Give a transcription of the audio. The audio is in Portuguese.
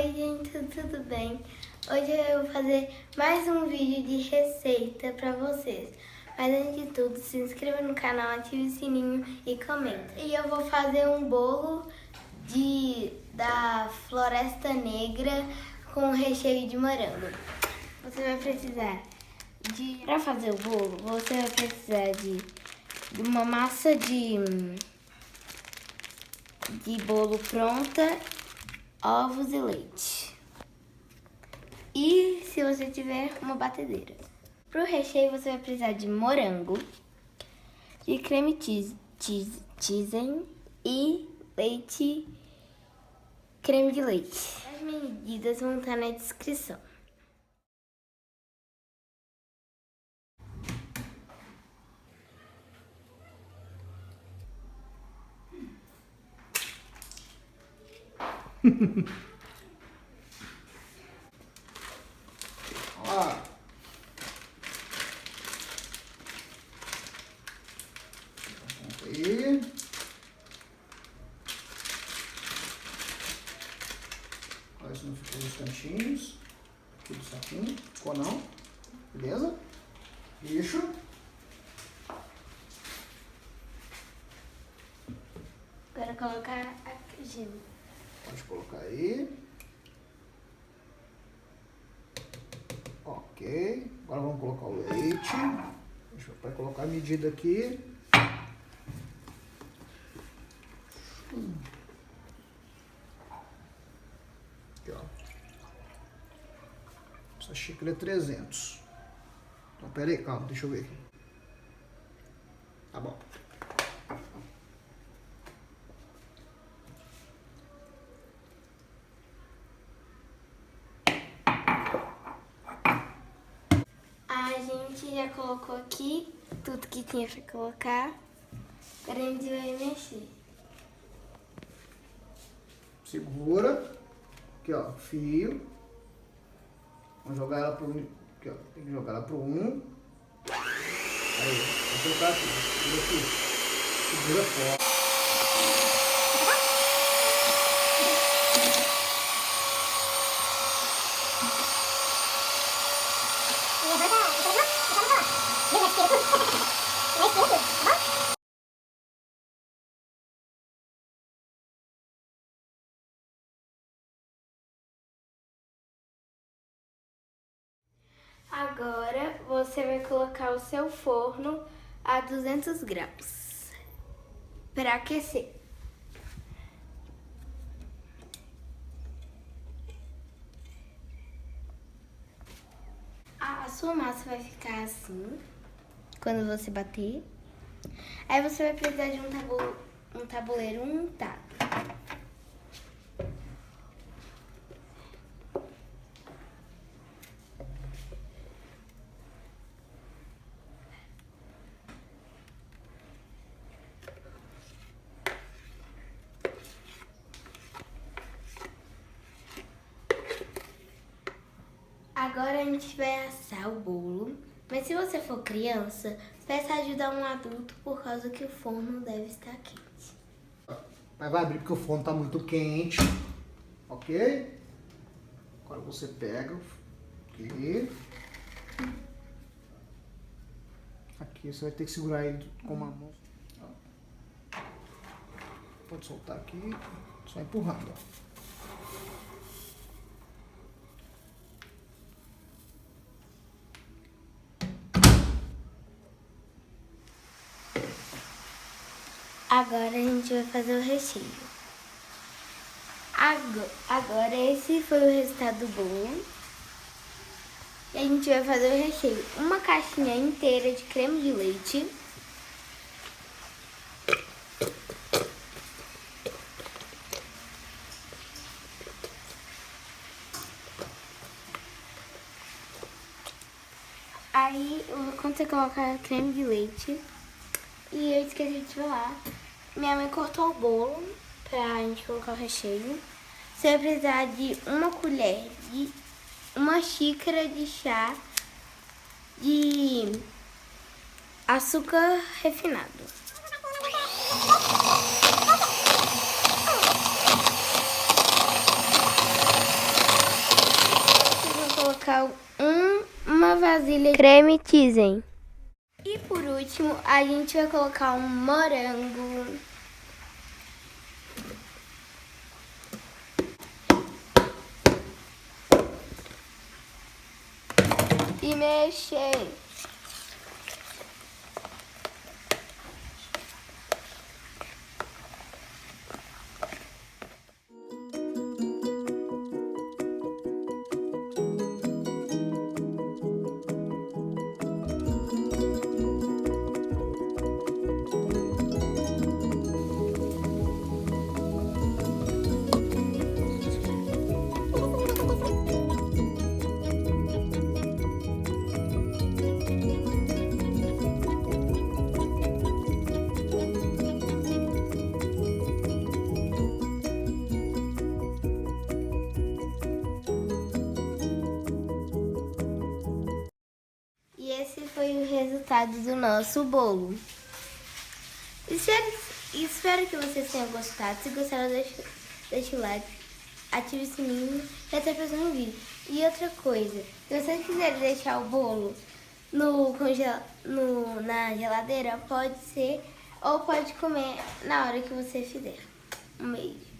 Oi gente, tudo bem? Hoje eu vou fazer mais um vídeo de receita pra vocês. Mas antes de tudo, se inscreva no canal, ative o sininho e comenta. E eu vou fazer um bolo da Floresta Negra com recheio de morango. Você vai precisar Pra fazer o bolo, você vai precisar de uma massa de bolo pronta, ovos e leite. E se você tiver uma batedeira. Para o recheio você vai precisar de morango, de creme cheese e leite, creme de leite. As medidas vão estar na descrição. Olha lá. Aí. Olha se não ficou os cantinhos. Aqui do saquinho. Ficou não? Beleza? Lixo. Agora colocar a gema. Pode colocar aí. Ok. Agora vamos colocar o leite. Deixa eu colocar a medida aqui. Aqui, ó. Essa xícara é 300. Então, pera aí, calma, deixa eu ver aqui. Tá bom. A gente já colocou aqui tudo que tinha pra colocar. Agora a gente vai mexer. Segura. Aqui, ó, fio. Vamos jogar ela pro... Aqui, ó, tem que jogar ela pro 1. Aí, vou colocar aqui. Segura aqui. Segura forte. Agora você vai colocar o seu forno a 200 graus para aquecer. A sua massa vai ficar assim quando você bater. Aí você vai precisar de um tabuleiro untado. Agora a gente vai assar o bolo, mas se você for criança, peça ajuda a um adulto por causa que o forno deve estar quente. Mas vai abrir porque o forno tá muito quente, ok? Agora você pega aqui. Aqui você vai ter que segurar ele com uma mão. Pode soltar aqui, só empurrando, ó. Agora a gente vai fazer o recheio. Agora esse foi o resultado do bolo. E a gente vai fazer o recheio. Uma caixinha inteira de creme de leite. Aí, quando você coloca creme de leite, e eu esqueci de falar, minha mãe cortou o bolo pra gente colocar o recheio. Você vai precisar de uma xícara de chá de açúcar refinado. vasilha creme Tizen. E por último, a gente vai colocar um morango. E mexer. E esse foi o resultado do nosso bolo. Espero que vocês tenham gostado. Se gostaram, deixa o like, ative o sininho e até o próximo vídeo. E outra coisa, se vocês quiserem deixar o bolo na geladeira, pode ser, ou pode comer na hora que você fizer. Um beijo.